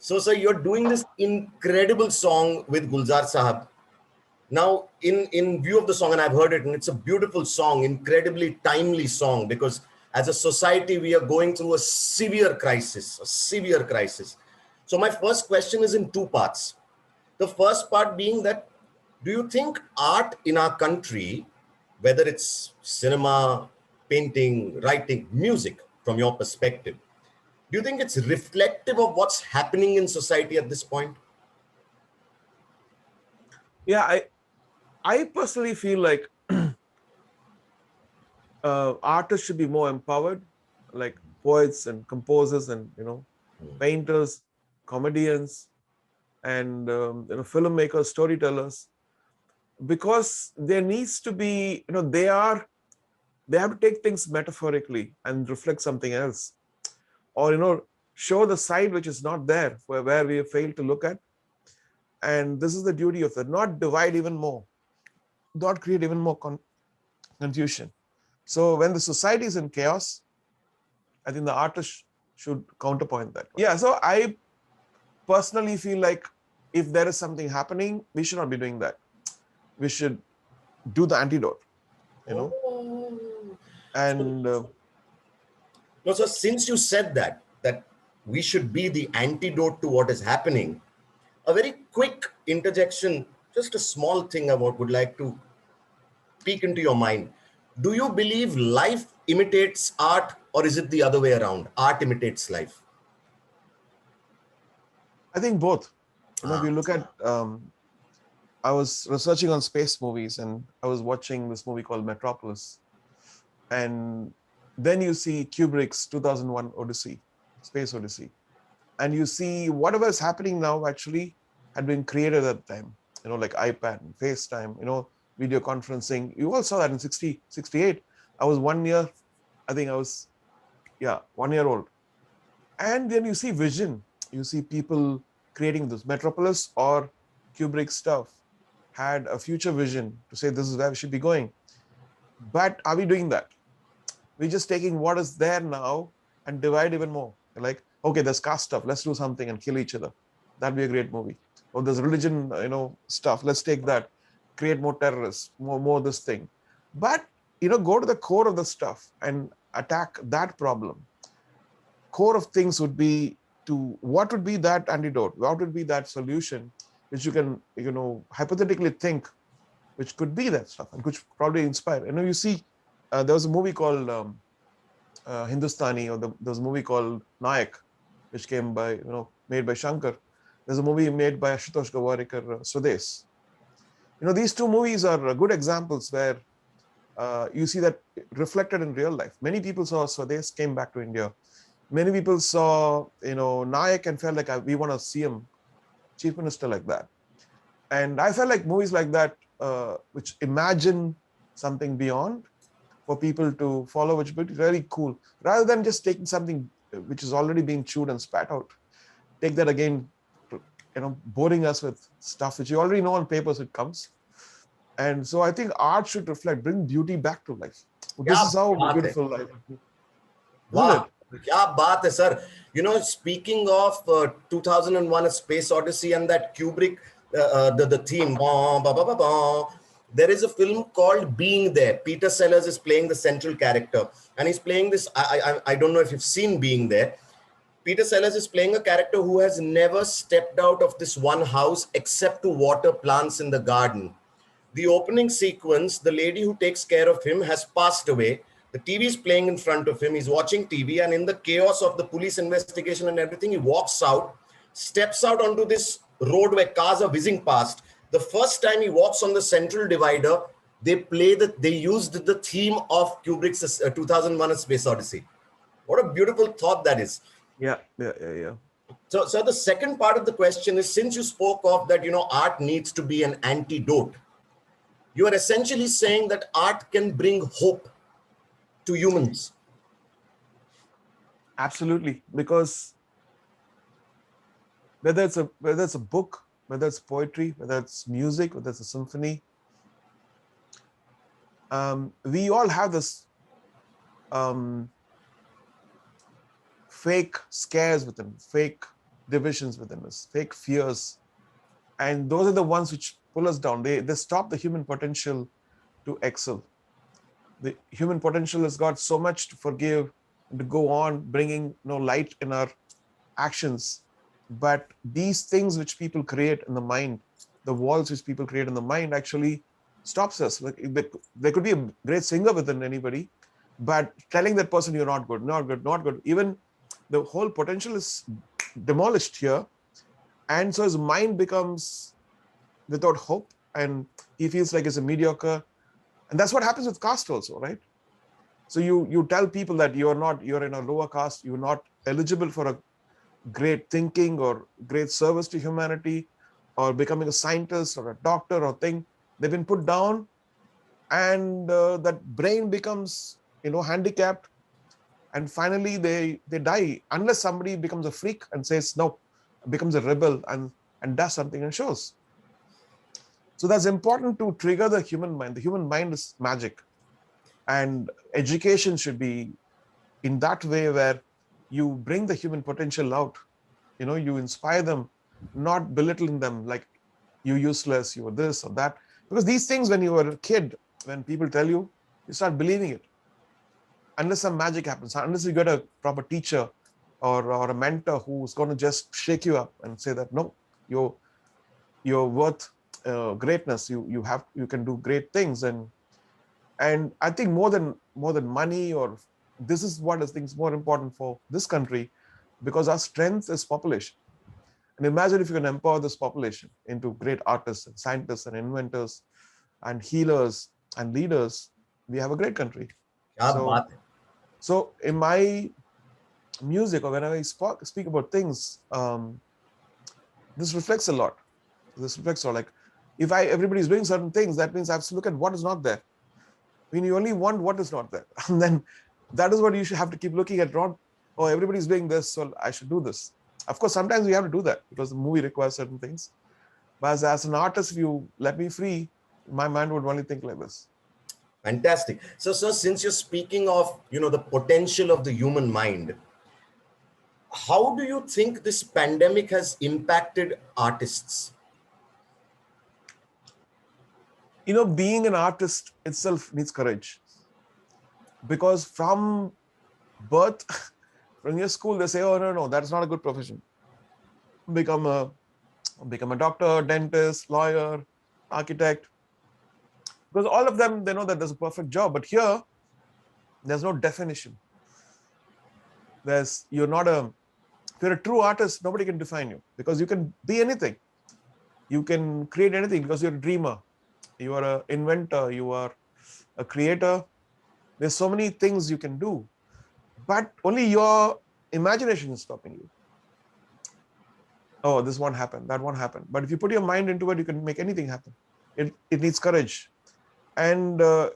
So, sir, you're doing this incredible song with Gulzar Sahab. Now, in view of the song, and I've heard it, and it's a beautiful song, incredibly timely song, because as a society, we are going through a severe crisis, a severe crisis. So my first question is in two parts. The first part being that, do you think art in our country, whether it's cinema, painting, writing, music, from your perspective, do you think it's reflective of what's happening in society at this point? Yeah, I personally feel like artists should be more empowered, like poets and composers and painters, comedians, and filmmakers, storytellers, because there needs to be they have to take things metaphorically and reflect something else, or show the side which is not there, where we have failed to look at. And this is the duty of it, not divide even more, not create even more confusion. So when the society is in chaos, I think the artist should counterpoint that. Yeah, so I personally feel like if there is something happening, we should not be doing that. We should do the antidote, Oh. and No, so since you said that we should be the antidote to what is happening, a very quick interjection, just a small thing I would like to peek into your mind. Do you believe life imitates art, or is it the other way around? Art imitates life? I think both. If you look at, I was researching on space movies, and I was watching this movie called Metropolis, and then you see Kubrick's 2001 Odyssey, Space Odyssey, and you see whatever is happening now actually had been created at the time, like iPad and FaceTime, video conferencing. You all saw that in 68. I was 1 year, I think I was, 1 year old. And then you see vision. You see people creating this. Metropolis or Kubrick stuff had a future vision to say this is where we should be going. But are we doing that? We're just taking what is there now and divide even more. Like, okay, there's caste stuff. Let's do something and kill each other. That'd be a great movie. Or there's religion, stuff. Let's take that. Create more terrorists, more this thing. But, go to the core of the stuff and attack that problem. Core of things would be what would be that antidote? What would be that solution which you can, hypothetically think, which could be that stuff and which probably inspire. You see, there was a movie called Hindustani, or there's a movie called Nayak, which came by, made by Shankar. There's a movie made by Ashutosh Gowarikar, Swades. These two movies are good examples where you see that reflected in real life. Many people saw Swades, came back to India. Many people saw, Nayak and felt like we want to see him chief minister like that. And I felt like movies like that, which imagine something beyond for people to follow, which would be very cool, rather than just taking something which is already being chewed and spat out. Take that again, boring us with stuff which you already know on paper, so it comes. And so I think art should bring beauty back to life. This is how beautiful life is. Wow. Kya baat hai, sir. Speaking of 2001 A Space Odyssey and that Kubrick, the theme, there is a film called Being There. Peter Sellers is playing the central character, and he's playing this. I don't know if you've seen Being There. Peter Sellers is playing a character who has never stepped out of this one house except to water plants in the garden. The opening sequence, the lady who takes care of him has passed away. The TV is playing in front of him. He's watching TV, and in the chaos of the police investigation and everything, he walks out, steps out onto this road where cars are whizzing past. The first time he walks on the central divider, they used the theme of Kubrick's 2001 A Space Odyssey. What a beautiful thought that is. Yeah. So the second part of the question is, since you spoke of that, art needs to be an antidote, you are essentially saying that art can bring hope to humans. Absolutely, because whether it's a book, whether it's poetry, whether it's music, whether it's a symphony, we all have this fake scares within, fake divisions within us, fake fears. And those are the ones which pull us down. They stop the human potential to excel. The human potential has got so much to forgive and to go on, bringing light in our actions. But these things which people create in the mind, the walls which people create in the mind, actually stops us. Like there could be a great singer within anybody, but telling that person you're not good, not good, not good, even the whole potential is demolished here. And so his mind becomes without hope, and he feels like he's a mediocre. And that's what happens with caste also, right? So you tell people that you're in a lower caste, you're not eligible for a great thinking or great service to humanity or becoming a scientist or a doctor or thing. They've been put down, and that brain becomes handicapped, and finally they die unless somebody becomes a freak and says no, becomes a rebel and does something and shows. So that's important to trigger the human mind. The human mind is magic, and education should be in that way where you bring the human potential out. You inspire them, not belittling them like you useless, you are this or that. Because these things, when you were a kid, when people tell you, you start believing it. Unless some magic happens, unless you get a proper teacher or a mentor who's going to just shake you up and say that no, you're worth greatness. You can do great things. And I think more than money, or this is what I think is more important for this country, because our strength is population. And imagine if you can empower this population into great artists and scientists and inventors and healers and leaders, we have a great country. क्या So, बात है. so in my music, or whenever I speak about things, this reflects a lot. This reflects a lot. Like if everybody's doing certain things, that means I have to look at what is not there. I mean, you only want what is not there. And then that is what you should have to keep looking at. Not, oh, everybody's doing this, so I should do this. Of course, sometimes we have to do that because the movie requires certain things. But as an artist, if you let me free, my mind would only think like this. Fantastic. So since you're speaking of, the potential of the human mind, how do you think this pandemic has impacted artists? Being an artist itself needs courage, because from birth, from your school, they say, oh, no, that's not a good profession. Become a doctor, dentist, lawyer, architect, because all of them, they know that there's a perfect job. But here, there's no definition. If you're a true artist, nobody can define you, because you can be anything. You can create anything because you're a dreamer. You are an inventor. You are a creator. There's so many things you can do, but only your imagination is stopping you. Oh, this won't happen, that won't happen. But if you put your mind into it, you can make anything happen. It needs courage. And in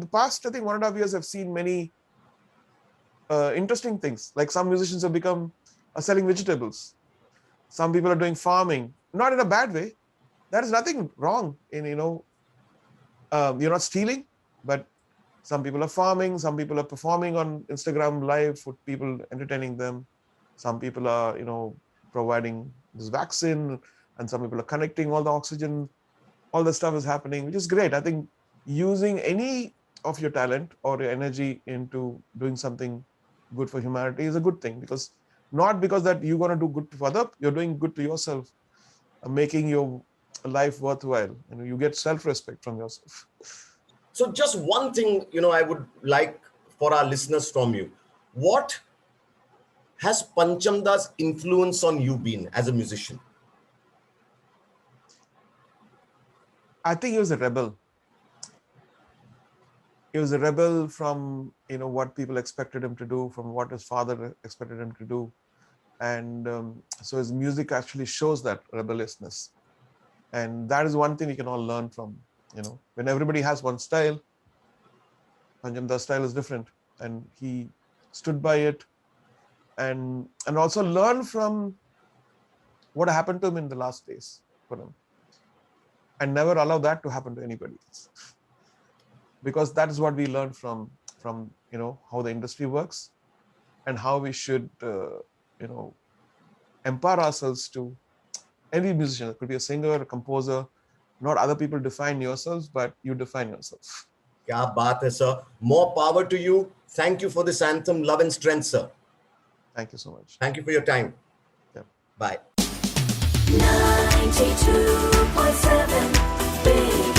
the past, I think 1.5 years, I've seen many interesting things. Like some musicians are selling vegetables. Some people are doing farming, not in a bad way. There is nothing wrong in, you're not stealing, but some people are farming, some people are performing on Instagram Live for people, entertaining them. Some people are, providing this vaccine, and some people are connecting all the oxygen. All the stuff is happening, which is great. I think using any of your talent or your energy into doing something good for humanity is a good thing, because not because that you're going to do good to other, you're doing good to yourself, making your life worthwhile, and you get self-respect from yourself. So just one thing, I would like for our listeners from you. What has Panchamda's influence on you been as a musician? I think he was a rebel. He was a rebel from what people expected him to do, from what his father expected him to do. And so his music actually shows that rebelliousness. And that is one thing we can all learn from. When everybody has one style, Panchamda's style is different, and he stood by it, and also learn from what happened to him in the last days for him, and never allow that to happen to anybody else. Because that is what we learn from how the industry works, and how we should empower ourselves to, any musician, it could be a singer, a composer, not other people define yourselves, but you define yourself. Kya baat hai, sir. More power to you. Thank you for this anthem. Love and strength, sir. Thank you so much. Thank you for your time. Yeah. Bye. 92.7 Big